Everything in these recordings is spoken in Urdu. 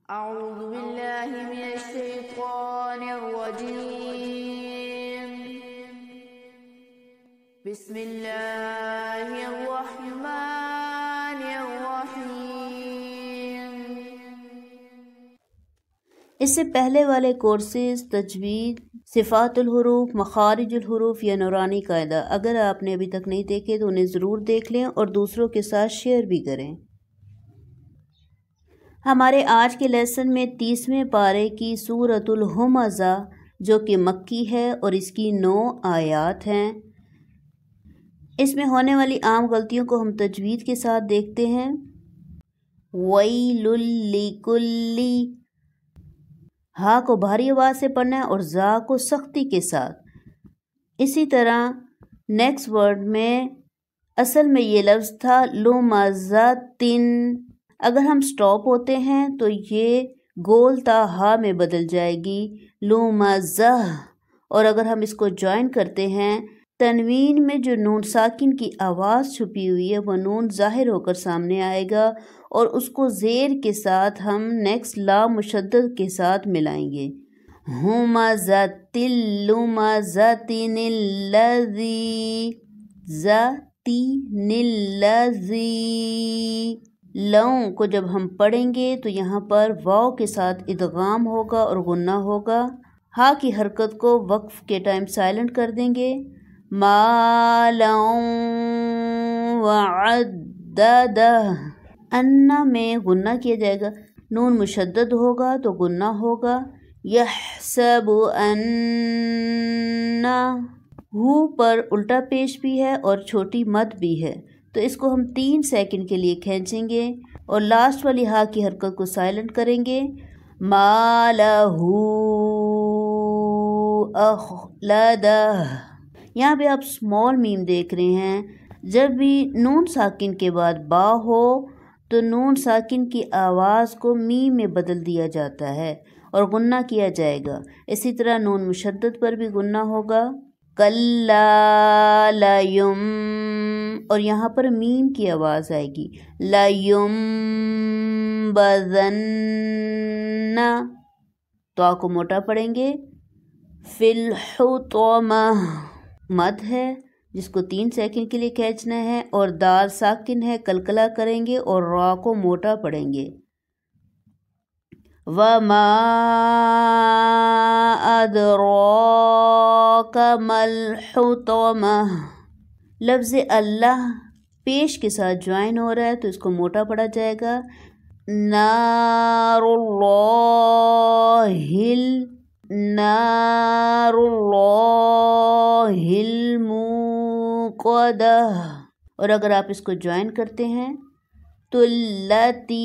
أعوذ بالله من الشيطان الرجيم بسم الله الرحمن الرحيم۔ اس سے پہلے والے کورسز تجوید، صفات الحروف، مخارج الحروف یا نورانی قاعدہ اگر آپ نے ابھی تک نہیں دیکھے تو انہیں ضرور دیکھ لیں اور دوسروں کے ساتھ شیئر بھی کریں۔ ہمارے آج کے لیسن میں 30ویں پارے کی سورۃ الہمزہ جو کہ مکی ہے اور اس کی 9 آیات ہیں، اس میں ہونے والی عام غلطیوں کو ہم تجوید کے ساتھ دیکھتے ہیں۔ وَيْلٌ لِّكُلِّ، ہا کو بھاری آواز سے پڑھنا ہے اور زا کو سختی کے ساتھ۔ اسی طرح نیکسٹ ورڈ میں اصل میں یہ لفظ تھا لُمَزَةٍ، اگر ہم سٹاپ ہوتے ہیں تو یہ گول تا ہا میں بدل جائے گی لُمَزَہ، اور اگر ہم اس کو جوائن کرتے ہیں تنوین میں جو نون ساکن کی آواز چھپی ہوئی ہے وہ نون ظاہر ہو کر سامنے آئے گا اور اس کو زیر کے ساتھ ہم نیکسٹ لا مشدد کے ساتھ ملائیں گے۔ ہُمَزَةٍ لُمَزَةٍ الَّذِي ذَاتِنِ الَّذِي، لوں کو جب ہم پڑھیں گے تو یہاں پر واو کے ساتھ ادغام ہوگا اور غنہ ہوگا۔ ہا کی حرکت کو وقف کے ٹائم سائلنٹ کر دیں گے۔ مَالًا وَعَدَّدَہ، انا میں غنہ کیا جائے گا، نون مشدد ہوگا تو غنہ ہوگا۔ یحسب ان، ہو پر الٹا پیش بھی ہے اور چھوٹی مد بھی ہے تو اس کو ہم 3 سیکنڈ کے لیے کھینچیں گے اور لاسٹ والی ہا کی حرکت کو سائلنٹ کریں گے۔ ما لہ اخلدہ، یہاں پہ آپ اسمال میم دیکھ رہے ہیں، جب بھی نون ساکن کے بعد با ہو تو نون ساکن کی آواز کو میم میں بدل دیا جاتا ہے اور غنہ کیا جائے گا۔ اسی طرح نون مشدد پر بھی غنہ ہوگا۔ کَلَّا لَيُم، اور یہاں پر میم کی آواز آئے گی لَيُنبَذَنَّ، تو کو موٹا پڑھیں گے۔ فِي الْحُطَمَةِ، مد ہے جس کو 3 سیکنڈ کے لیے کھینچنا ہے اور دال ساکن ہے، کلکلا کریں گے اور را کو موٹا پڑھیں گے۔ وَمَا أَدْرَاكَ مَا الْحُطَمَةُ، لفظ اللہ پیش کے ساتھ جوائن ہو رہا ہے تو اس کو موٹا پڑھا جائے گا۔ نار اللہ الموقدہ، اور اگر آپ اس کو جوائن کرتے ہیں تو التی،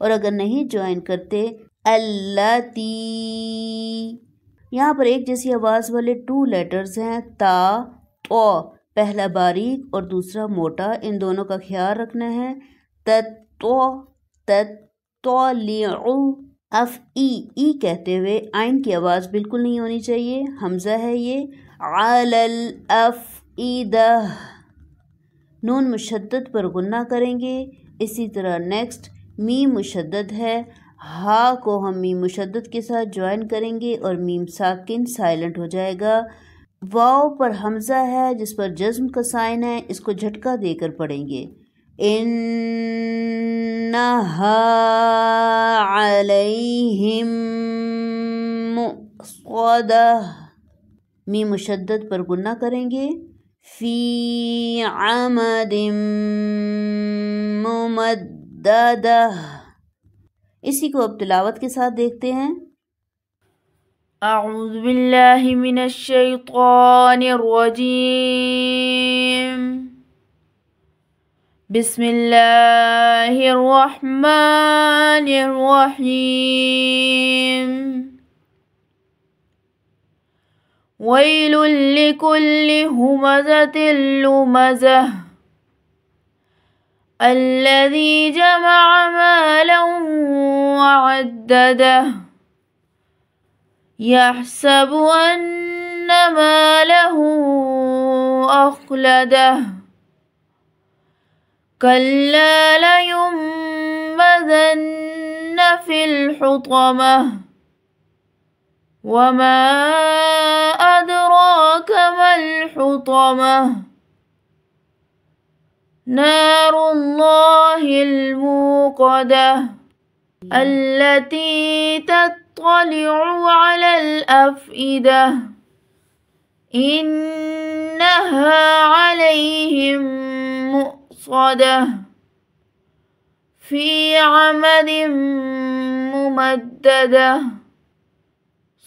اور اگر نہیں جوائن کرتے التی۔ یہاں پر ایک جیسی آواز والے 2 لیٹرز ہیں تا تو، پہلا باریک اور دوسرا موٹا، ان دونوں کا خیال رکھنا ہے۔ تطلع، اف ای کہتے ہوئے آئین کی آواز بالکل نہیں ہونی چاہیے، حمزہ ہے یہ۔ علی الافئدہ، نون مشدد پر غنہ کریں گے۔ اسی طرح نیکسٹ میم مشدد ہے، ہا کو ہم میم مشدد کے ساتھ جوائن کریں گے اور میم ساکن سائلنٹ ہو جائے گا۔ واو پر حمزہ ہے جس پر جزم کا سائن ہے، اس کو جھٹکا دے کر پڑھیں گے۔ انہا علیہم مؤصدہ، میم مشدد پر غنہ کریں گے۔ فی عمد ممددہ، اسی کو اب تلاوت کے ساتھ دیکھتے ہیں۔ أعوذ بالله من الشيطان الرجيم بسم الله الرحمن الرحيم ويل لكل همزة لمزة الذي جمع مالا وعدده يحسب أن ماله أخلده كلا لينبذن في الحطمة وما أدراك ما الحطمة نار الله الموقدة التي تطلع على الأفئدة إنها عليهم مؤصدة في عمد ممددة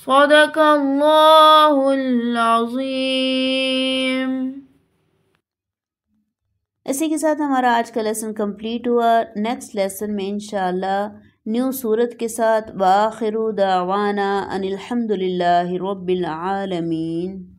صدق اللہ العظیم۔ اسی کے ساتھ ہمارا آج کا لیسن کمپلیٹ ہوا۔ نیکسٹ لیسن میں انشاءاللہ نیو سورت کے ساتھ وآخر دعوانا ان الحمد للہ رب العالمین۔